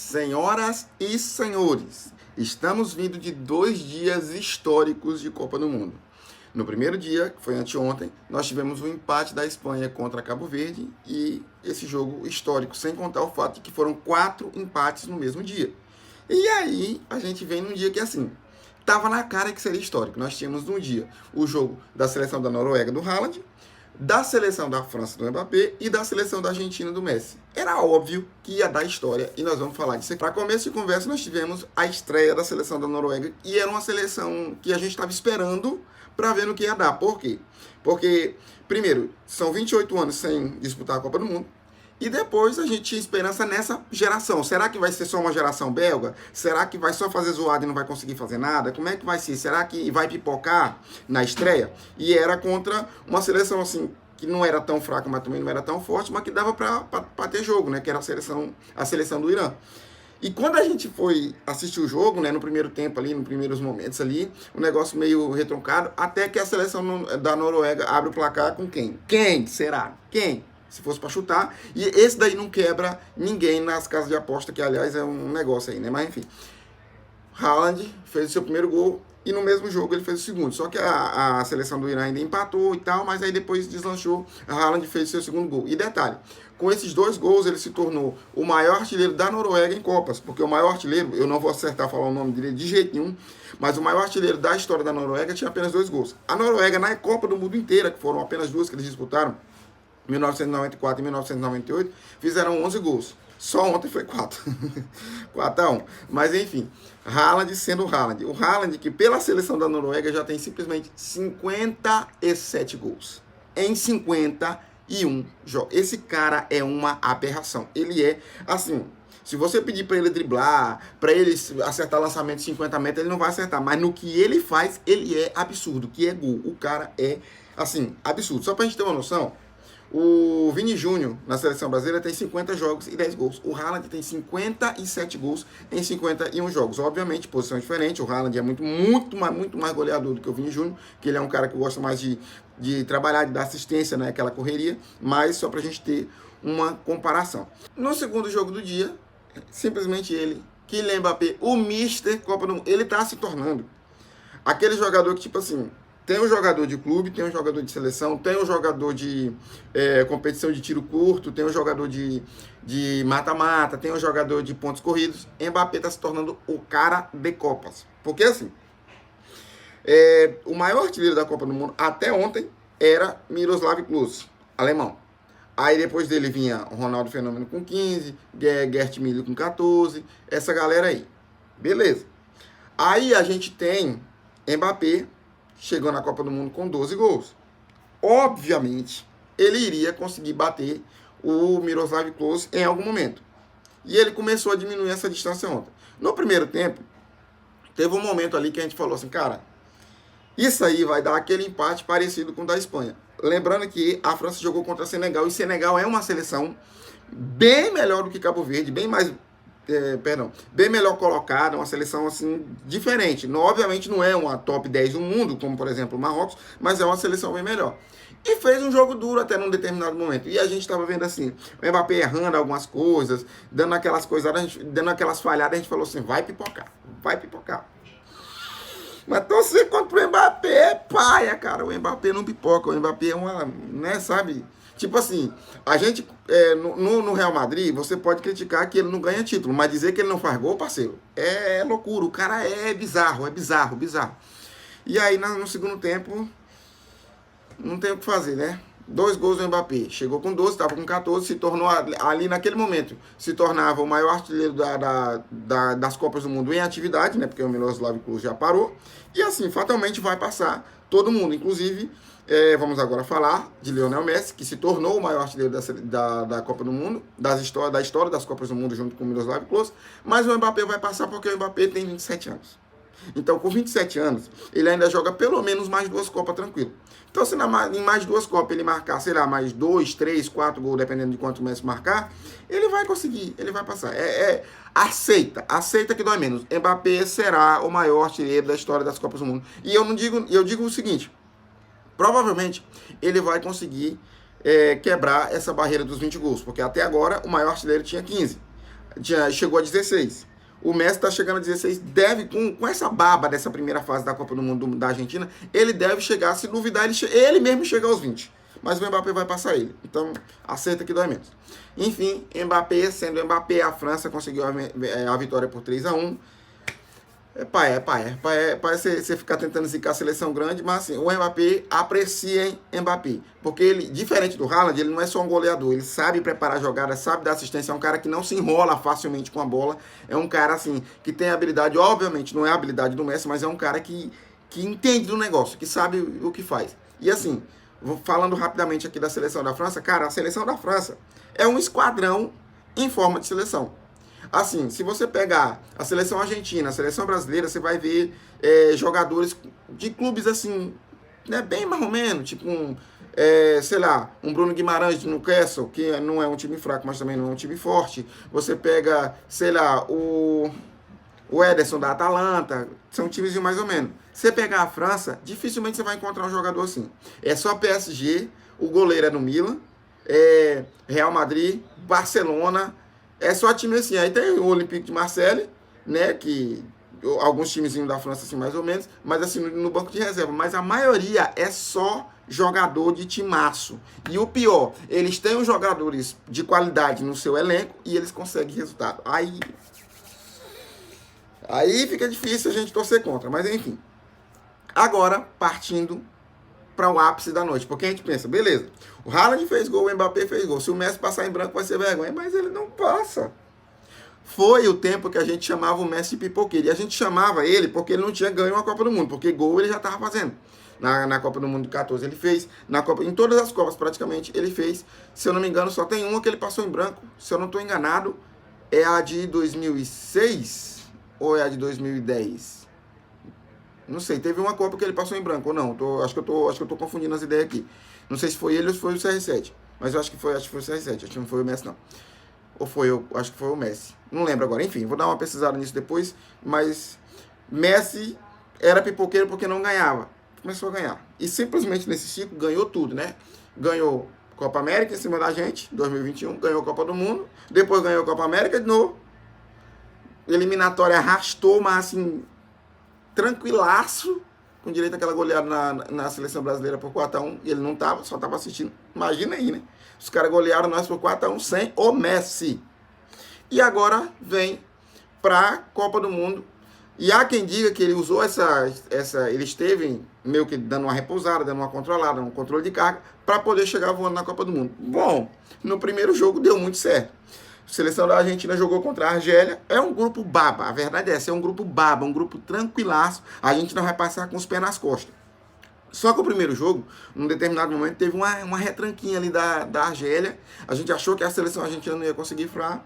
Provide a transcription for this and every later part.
Senhoras e senhores, estamos vindo de 2 dias históricos de Copa do Mundo. No primeiro dia, que foi anteontem, nós tivemos um empate da Espanha contra Cabo Verde e esse jogo histórico, sem contar o fato de que foram 4 empates no mesmo dia. E aí, a gente vem num dia que assim, tava na cara que seria histórico. Nós tínhamos num dia o jogo da seleção da Noruega do Haaland, da seleção da França do Mbappé e da seleção da Argentina do Messi. Era óbvio que ia dar história e nós vamos falar disso aqui. Para começo de conversa, nós tivemos a estreia da seleção da Noruega e era uma seleção que a gente estava esperando para ver no que ia dar. Por quê? Porque, primeiro, são 28 anos sem disputar a Copa do Mundo. E depois a gente tinha esperança nessa geração. Será que vai ser só uma geração belga? Será que vai só fazer zoada e não vai conseguir fazer nada? Como é que vai ser? Será que vai pipocar na estreia? E era contra uma seleção assim, que não era tão fraca, mas também não era tão forte, mas que dava para ter jogo, né? Que era a seleção do Irã. E quando a gente foi assistir o jogo, né, no primeiro tempo ali, nos primeiros momentos ali, o negócio meio retroncado, até que a seleção da Noruega abre o placar com quem? Quem será? Quem? Se fosse para chutar. E esse daí não quebra ninguém nas casas de aposta, que aliás é um negócio aí, né? Mas enfim. Haaland fez o seu primeiro gol e no mesmo jogo ele fez o segundo. Só que a seleção do Irã ainda empatou e tal, mas aí depois deslanchou. A Haaland fez o seu segundo gol. E detalhe, com esses 2 gols ele se tornou o maior artilheiro da Noruega em Copas. Porque o maior artilheiro, eu não vou acertar falar o nome dele de jeito nenhum, mas o maior artilheiro da história da Noruega tinha apenas 2 gols. A Noruega na Copa do Mundo inteira, que foram apenas 2 que eles disputaram, 1994 e 1998, fizeram 11 gols. Só ontem foi 4. 4-1. Mas enfim, Haaland sendo o Haaland. O Haaland que pela seleção da Noruega já tem simplesmente 57 gols. Em 51 jogos. Esse cara é uma aberração. Ele é, assim, se você pedir para ele driblar, para ele acertar lançamento de 50 metros, ele não vai acertar. Mas no que ele faz, ele é absurdo. Que é gol. O cara é, assim, absurdo. Só pra gente ter uma noção, o Vini Júnior, na seleção brasileira, tem 50 jogos e 10 gols. O Haaland tem 57 gols em 51 jogos. Obviamente, posição diferente. O Haaland é muito mais goleador do que o Vini Júnior, que ele é um cara que gosta mais de trabalhar, de dar assistência, né, aquela correria. Mas só pra gente ter uma comparação. No segundo jogo do dia, simplesmente ele, Kylian Mbappé, o Mister Copa do Mundo, ele tá se tornando aquele jogador que, tipo assim, tem um jogador de clube, tem um jogador de seleção, tem um jogador de competição de tiro curto, tem um jogador de mata-mata, tem um jogador de pontos corridos. Mbappé está se tornando o cara de Copas. Porque assim, o maior artilheiro da Copa do Mundo até ontem era Miroslav Klose, alemão. Aí depois dele vinha o Ronaldo Fenômeno com 15, Gerd Müller com 14, essa galera aí. Beleza. Aí a gente tem Mbappé, chegou na Copa do Mundo com 12 gols. Obviamente, ele iria conseguir bater o Miroslav Klose em algum momento. E ele começou a diminuir essa distância ontem. No primeiro tempo, teve um momento ali que a gente falou assim, cara, isso aí vai dar aquele empate parecido com o da Espanha. Lembrando que a França jogou contra a Senegal, e Senegal é uma seleção bem melhor do que Cabo Verde, bem melhor colocada, uma seleção assim diferente. Obviamente não é uma top 10 do mundo, como por exemplo o Marrocos, mas é uma seleção bem melhor. E fez um jogo duro até num determinado momento. E a gente estava vendo assim, o Mbappé errando algumas coisas, dando aquelas coisas, dando aquelas falhadas, a gente falou assim, vai pipocar, vai pipocar. Mas torcer contra o Mbappé é paia, cara. O Mbappé não pipoca, o Mbappé é uma, né, sabe? Tipo assim, a gente, no Real Madrid, você pode criticar que ele não ganha título, mas dizer que ele não faz gol, parceiro, é loucura. O cara é bizarro, bizarro. E aí, no segundo tempo, não tem o que fazer, né? 2 gols do Mbappé. Chegou com 12, estava com 14, se tornou ali naquele momento, se tornava o maior artilheiro das Copas do Mundo em atividade, né? Porque o Miroslav Klose já parou. E assim, fatalmente vai passar todo mundo, inclusive... vamos agora falar de Lionel Messi, que se tornou o maior artilheiro da Copa do Mundo, da história das Copas do Mundo, junto com o Miroslav Klose, mas o Mbappé vai passar porque o Mbappé tem 27 anos. Então, com 27 anos, ele ainda joga pelo menos mais 2 Copas tranquilo. Então, se em mais 2 Copas ele marcar, sei lá, mais 2, 3, 4 gols, dependendo de quanto o Messi marcar, ele vai conseguir, ele vai passar. Aceita que dói menos. Mbappé será o maior artilheiro da história das Copas do Mundo. E eu digo o seguinte, provavelmente ele vai conseguir quebrar essa barreira dos 20 gols, porque até agora o maior artilheiro tinha 15. chegou a 16. O Messi está chegando a 16, deve, com essa baba dessa primeira fase da Copa do Mundo da Argentina, ele deve chegar, se duvidar, ele mesmo chega aos 20. Mas o Mbappé vai passar ele. Então, aceita que dói menos. Enfim, Mbappé, sendo Mbappé, a França conseguiu a vitória por 3-1. Você ficar tentando zicar a seleção grande, mas assim, o Mbappé, apreciem Mbappé. Porque ele, diferente do Haaland, ele não é só um goleador, ele sabe preparar jogadas, sabe dar assistência, é um cara que não se enrola facilmente com a bola, é um cara assim, que tem habilidade, obviamente não é a habilidade do Messi, mas é um cara que entende do negócio, que sabe o que faz. E assim, falando rapidamente aqui da seleção da França, cara, a seleção da França é um esquadrão em forma de seleção. Assim, se você pegar a seleção argentina, a seleção brasileira, você vai ver jogadores de clubes assim, né, bem mais ou menos, tipo sei lá, um Bruno Guimarães de Newcastle, que não é um time fraco, mas também não é um time forte. Você pega, sei lá, o Ederson da Atalanta, são times de mais ou menos. Você pegar a França, dificilmente você vai encontrar um jogador assim. É só PSG, o goleiro é no Milan, Real Madrid, Barcelona, é só time assim. Aí tem o Olympique de Marseille, né, que alguns timezinhos da França assim mais ou menos, mas assim no banco de reserva, mas a maioria é só jogador de timaço. E o pior, eles têm os jogadores de qualidade no seu elenco e eles conseguem resultado. Aí fica difícil a gente torcer contra, mas enfim. Agora, partindo para o ápice da noite, porque a gente pensa, beleza, o Haaland fez gol, o Mbappé fez gol, se o Messi passar em branco vai ser vergonha, mas ele não passa. Foi o tempo que a gente chamava o Messi pipoqueiro, e a gente chamava ele porque ele não tinha ganho uma Copa do Mundo, porque gol ele já estava fazendo. Na Copa do Mundo de 14 ele fez, em todas as Copas praticamente ele fez, se eu não me engano só tem uma que ele passou em branco, se eu não estou enganado, é a de 2006 ou é a de 2010? Não sei, teve uma Copa que ele passou em branco ou não. Acho que eu tô confundindo as ideias aqui. Não sei se foi ele ou se foi o CR7. Mas eu acho que foi o CR7. Acho que não foi o Messi, não. Ou foi eu, acho que foi o Messi. Não lembro agora. Enfim, vou dar uma pesquisada nisso depois. Mas Messi era pipoqueiro porque não ganhava. Começou a ganhar. E simplesmente nesse ciclo ganhou tudo, né? Ganhou Copa América em cima da gente, 2021. Ganhou Copa do Mundo. Depois ganhou Copa América de novo. Eliminatória arrastou, mas assim, tranquilaço, com direito àquela goleada na seleção brasileira por 4-1, e ele não tava, só tava assistindo. Imagina aí, né? Os caras golearam nós por 4-1 sem o Messi. E agora vem pra Copa do Mundo. E há quem diga que ele usou ele esteve meio que dando uma repousada, dando uma controlada, um controle de carga, para poder chegar voando na Copa do Mundo. Bom, no primeiro jogo deu muito certo. A seleção da Argentina jogou contra a Argélia. É um grupo baba. A verdade é essa. É um grupo baba, um grupo tranquilaço. A Argentina vai passar com os pés nas costas. Só que o primeiro jogo, num determinado momento, teve uma retranquinha ali da Argélia. A gente achou que a seleção argentina não ia conseguir furar.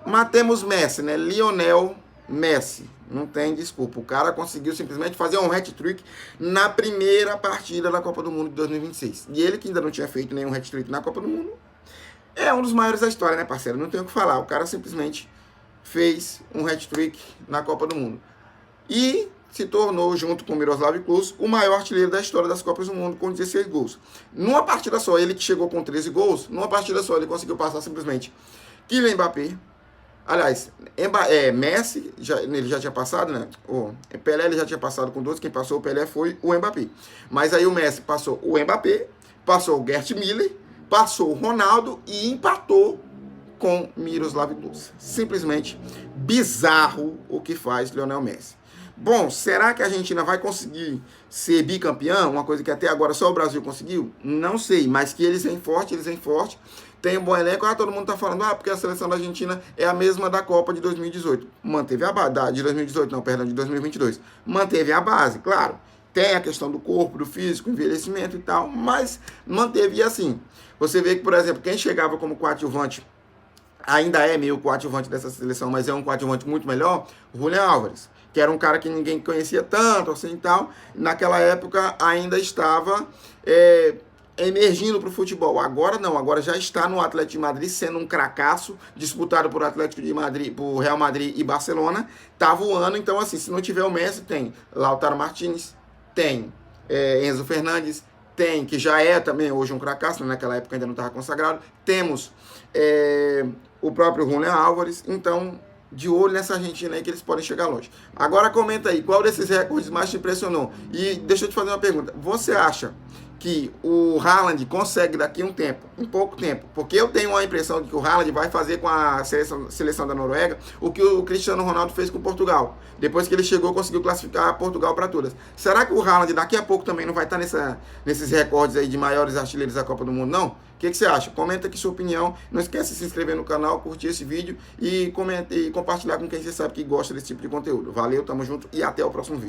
Mas temos Messi, né? Lionel Messi. Não tem desculpa. O cara conseguiu simplesmente fazer um hat-trick na primeira partida da Copa do Mundo de 2026. E ele, que ainda não tinha feito nenhum hat-trick na Copa do Mundo, é um dos maiores da história, né, parceiro? Não tenho o que falar. O cara simplesmente fez um hat-trick na Copa do Mundo. E se tornou, junto com o Miroslav Klose, o maior artilheiro da história das Copas do Mundo, com 16 gols. Numa partida só, ele que chegou com 13 gols, numa partida só, ele conseguiu passar simplesmente Kylian Mbappé. Aliás, Messi, ele já tinha passado, né? O Pelé ele já tinha passado com 12, quem passou o Pelé foi o Mbappé. Mas aí o Messi passou o Mbappé, passou o Gerd Müller, passou o Ronaldo e empatou com Miroslav Klose. Simplesmente bizarro o que faz Lionel Messi. Bom, será que a Argentina vai conseguir ser bicampeão? Uma coisa que até agora só o Brasil conseguiu? Não sei, mas que eles vêm forte, tem um bom elenco. Todo mundo tá falando, porque a seleção da Argentina é a mesma da Copa de 2018. Manteve a base, de 2018 não, perdão, de 2022. Manteve a base, claro. Tem a questão do corpo, do físico, envelhecimento e tal, mas manteve. E assim, você vê que, por exemplo, quem chegava como coadjuvante, ainda é meio coadjuvante dessa seleção, mas é um coadjuvante muito melhor, o Julián Álvares, que era um cara que ninguém conhecia tanto, assim e tal. Naquela época ainda estava emergindo para o futebol. Agora não, agora já está no Atlético de Madrid, sendo um cracaço, disputado por Atlético de Madrid, por Real Madrid e Barcelona. Tá voando, então assim, se não tiver o Messi, tem Lautaro Martínez, tem Enzo Fernandes, tem, que já é também hoje um cracaço, naquela época ainda não estava consagrado. Temos o próprio Julián Álvares. Então, de olho nessa Argentina aí que eles podem chegar longe. Agora comenta aí, qual desses recordes mais te impressionou? E deixa eu te fazer uma pergunta. Você acha que o Haaland consegue daqui um tempo, um pouco tempo, porque eu tenho a impressão de que o Haaland vai fazer com a seleção da Noruega o que o Cristiano Ronaldo fez com Portugal. Depois que ele chegou, conseguiu classificar Portugal para todas. Será que o Haaland daqui a pouco também não vai estar nesses recordes aí de maiores artilheiros da Copa do Mundo, não? O que você acha? Comenta aqui sua opinião. Não esquece de se inscrever no canal, curtir esse vídeo e compartilhar com quem você sabe que gosta desse tipo de conteúdo. Valeu, tamo junto e até o próximo vídeo.